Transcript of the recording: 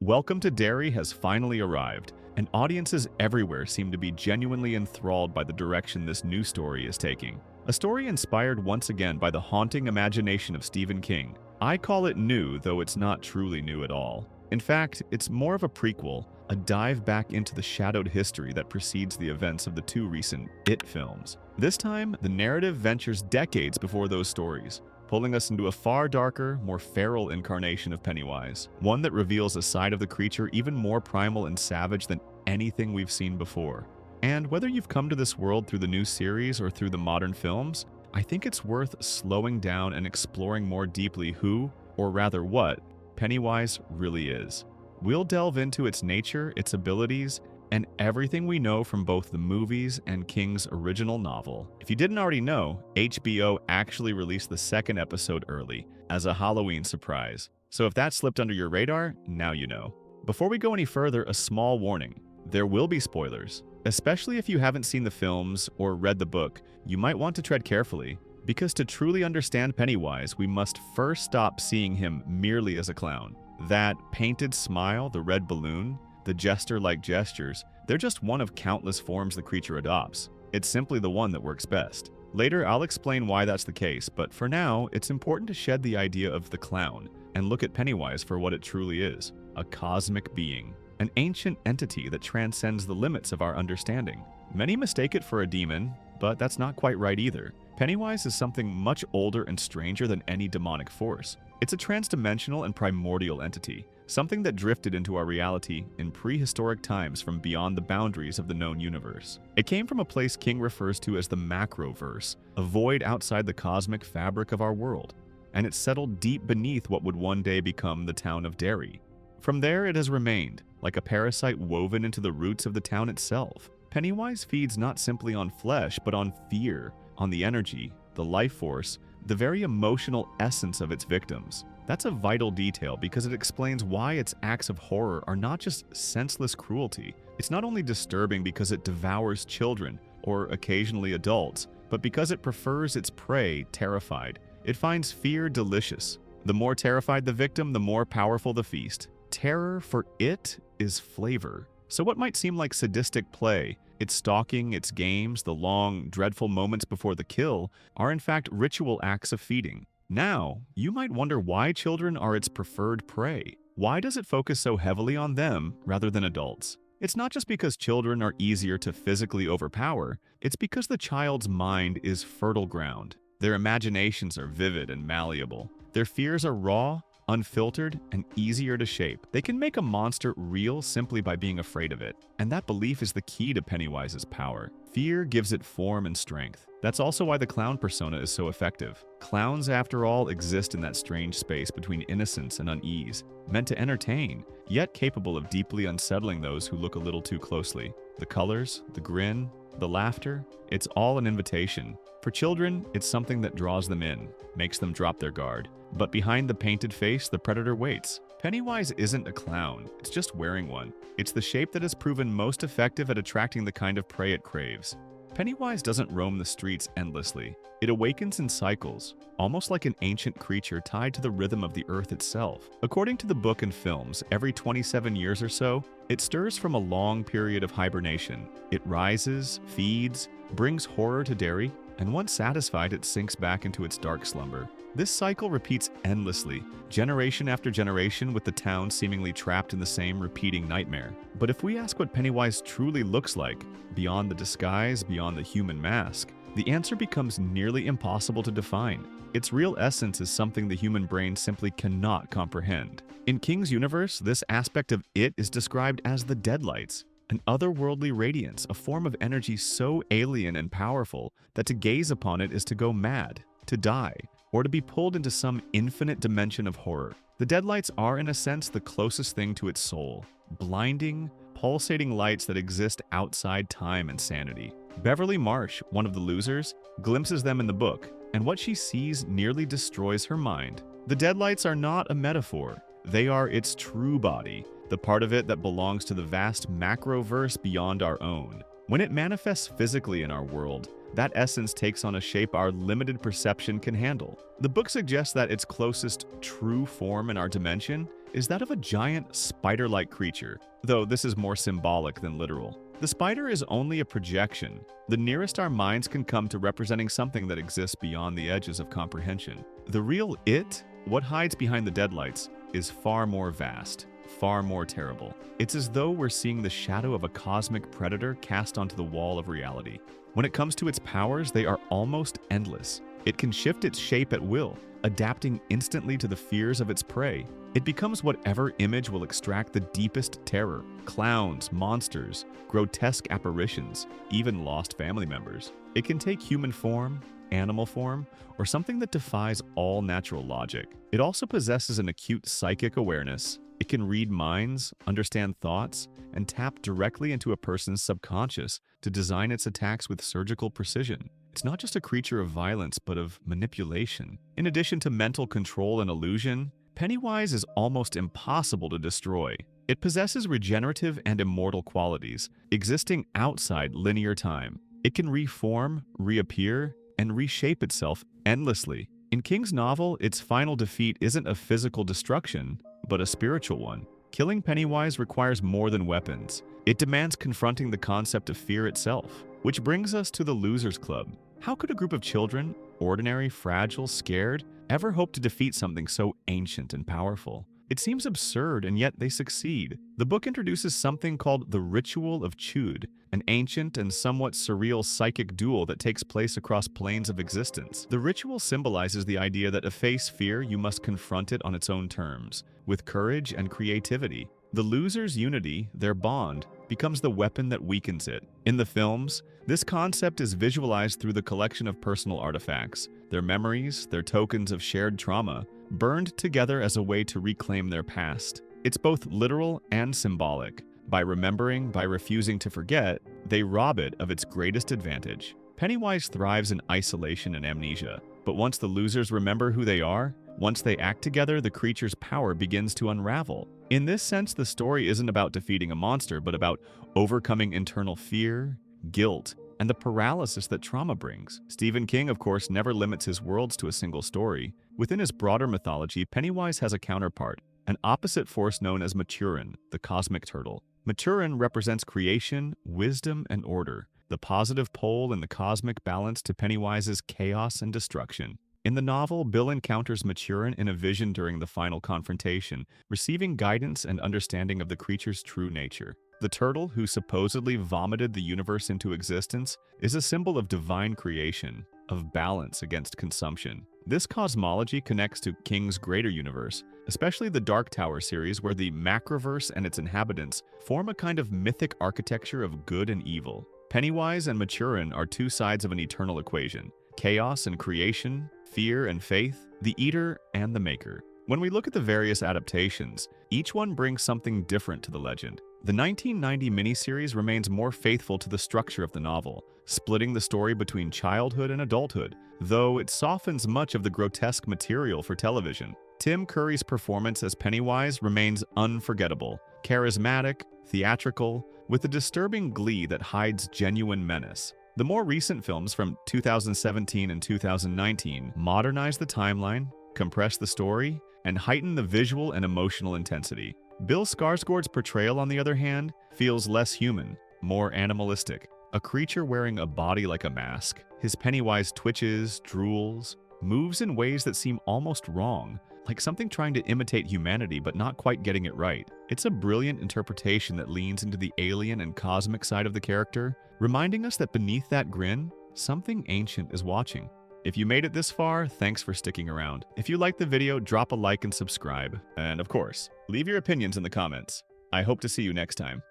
Welcome to Derry has finally arrived, and audiences everywhere seem to be genuinely enthralled by the direction this new story is taking. A story inspired once again by the haunting imagination of Stephen King. I call it new, though it's not truly new at all. In fact, it's more of a prequel, a dive back into the shadowed history that precedes the events of the two recent It films. This time, the narrative ventures decades before those stories, pulling us into a far darker, more feral incarnation of Pennywise, one that reveals a side of the creature even more primal and savage than anything we've seen before. And whether you've come to this world through the new series or through the modern films, I think it's worth slowing down and exploring more deeply who, or rather what, Pennywise really is. We'll delve into its nature, its abilities, and everything we know from both the movies and King's original novel. If you didn't already know, HBO actually released the second episode early, as a Halloween surprise. So if that slipped under your radar, now you know. Before we go any further, a small warning. There will be spoilers. Especially if you haven't seen the films or read the book, you might want to tread carefully, because to truly understand Pennywise, we must first stop seeing him merely as a clown. That painted smile, the red balloon, the jester-like gestures, they're just one of countless forms the creature adopts. It's simply the one that works best. Later, I'll explain why that's the case, but for now, it's important to shed the idea of the clown and look at Pennywise for what it truly is, a cosmic being, an ancient entity that transcends the limits of our understanding. Many mistake it for a demon, but that's not quite right either. Pennywise is something much older and stranger than any demonic force. It's a transdimensional and primordial entity, something that drifted into our reality in prehistoric times from beyond the boundaries of the known universe. It came from a place King refers to as the macroverse, a void outside the cosmic fabric of our world, and it settled deep beneath what would one day become the town of Derry. From there, it has remained, like a parasite woven into the roots of the town itself. Pennywise feeds not simply on flesh, but on fear, on the energy, the life force, the very emotional essence of its victims. That's a vital detail because it explains why its acts of horror are not just senseless cruelty. It's not only disturbing because it devours children, or occasionally adults, but because it prefers its prey terrified. It finds fear delicious. The more terrified the victim, the more powerful the feast. Terror for it is flavor. So what might seem like sadistic play, its stalking, its games, the long, dreadful moments before the kill, are in fact ritual acts of feeding. Now, you might wonder why children are its preferred prey. Why does it focus so heavily on them rather than adults? It's not just because children are easier to physically overpower, it's because the child's mind is fertile ground. Their imaginations are vivid and malleable. Their fears are raw, unfiltered, and easier to shape. They can make a monster real simply by being afraid of it. And that belief is the key to Pennywise's power. Fear gives it form and strength. That's also why the clown persona is so effective. Clowns, after all, exist in that strange space between innocence and unease, meant to entertain, yet capable of deeply unsettling those who look a little too closely. The colors, the grin, the laughter, it's all an invitation. For children, it's something that draws them in, makes them drop their guard. But behind the painted face, the predator waits. Pennywise isn't a clown, it's just wearing one. It's the shape that has proven most effective at attracting the kind of prey it craves. Pennywise doesn't roam the streets endlessly. It awakens in cycles, almost like an ancient creature tied to the rhythm of the earth itself. According to the book and films, every 27 years or so, it stirs from a long period of hibernation. It rises, feeds, brings horror to Derry, and once satisfied, it sinks back into its dark slumber. This cycle repeats endlessly, generation after generation, with the town seemingly trapped in the same repeating nightmare. But if we ask what Pennywise truly looks like, beyond the disguise, beyond the human mask, the answer becomes nearly impossible to define. Its real essence is something the human brain simply cannot comprehend. In King's universe, this aspect of it is described as the deadlights, an otherworldly radiance, a form of energy so alien and powerful that to gaze upon it is to go mad, to die, or to be pulled into some infinite dimension of horror. The deadlights are, in a sense, the closest thing to its soul, blinding, pulsating lights that exist outside time and sanity. Beverly Marsh, one of the losers, glimpses them in the book, and what she sees nearly destroys her mind. The deadlights are not a metaphor. They are its true body, the part of it that belongs to the vast macroverse beyond our own. When it manifests physically in our world, that essence takes on a shape our limited perception can handle. The book suggests that its closest true form in our dimension is that of a giant spider-like creature, though this is more symbolic than literal. The spider is only a projection, the nearest our minds can come to representing something that exists beyond the edges of comprehension. The real it, what hides behind the deadlights, is far more vast, far more terrible. It's as though we're seeing the shadow of a cosmic predator cast onto the wall of reality. When it comes to its powers, they are almost endless. It can shift its shape at will, adapting instantly to the fears of its prey. It becomes whatever image will extract the deepest terror: clowns, monsters, grotesque apparitions, even lost family members. It can take human form, animal form, or something that defies all natural logic. It also possesses an acute psychic awareness. It can read minds, understand thoughts, and tap directly into a person's subconscious to design its attacks with surgical precision. It's not just a creature of violence, but of manipulation. In addition to mental control and illusion, Pennywise is almost impossible to destroy. It possesses regenerative and immortal qualities, existing outside linear time. It can reform, reappear, and reshape itself endlessly. In King's novel, its final defeat isn't a physical destruction, but a spiritual one. Killing Pennywise requires more than weapons. It demands confronting the concept of fear itself. Which brings us to the Losers Club. How could a group of children, ordinary, fragile, scared, ever hope to defeat something so ancient and powerful? It seems absurd, and yet they succeed. The book introduces something called the Ritual of Chud, an ancient and somewhat surreal psychic duel that takes place across planes of existence. The ritual symbolizes the idea that to face fear, you must confront it on its own terms, with courage and creativity. The losers' unity, their bond, becomes the weapon that weakens it. In the films, this concept is visualized through the collection of personal artifacts, their memories, their tokens of shared trauma, burned together as a way to reclaim their past. It's both literal and symbolic. By remembering, by refusing to forget, they rob it of its greatest advantage. Pennywise thrives in isolation and amnesia, but once the losers remember who they are, once they act together, the creature's power begins to unravel. In this sense, the story isn't about defeating a monster, but about overcoming internal fear, guilt, and the paralysis that trauma brings. Stephen King, of course, never limits his worlds to a single story. Within his broader mythology, Pennywise has a counterpart, an opposite force known as Maturin, the cosmic turtle. Maturin represents creation, wisdom, and order, the positive pole in the cosmic balance to Pennywise's chaos and destruction. In the novel, Bill encounters Maturin in a vision during the final confrontation, receiving guidance and understanding of the creature's true nature. The turtle, who supposedly vomited the universe into existence, is a symbol of divine creation, of balance against consumption. This cosmology connects to King's greater universe, especially the Dark Tower series, where the macroverse and its inhabitants form a kind of mythic architecture of good and evil. Pennywise and Maturin are two sides of an eternal equation: chaos and creation, fear and faith, the eater and the maker. When we look at the various adaptations, each one brings something different to the legend. The 1990 miniseries remains more faithful to the structure of the novel, splitting the story between childhood and adulthood, though it softens much of the grotesque material for television. Tim Curry's performance as Pennywise remains unforgettable, charismatic, theatrical, with a disturbing glee that hides genuine menace. The more recent films from 2017 and 2019 modernize the timeline, compress the story, and heighten the visual and emotional intensity. Bill Skarsgård's portrayal, on the other hand, feels less human, more animalistic. A creature wearing a body like a mask, his Pennywise twitches, drools, moves in ways that seem almost wrong, like something trying to imitate humanity but not quite getting it right. It's a brilliant interpretation that leans into the alien and cosmic side of the character, reminding us that beneath that grin, something ancient is watching. If you made it this far, thanks for sticking around. If you liked the video, drop a like and subscribe. And of course, leave your opinions in the comments. I hope to see you next time.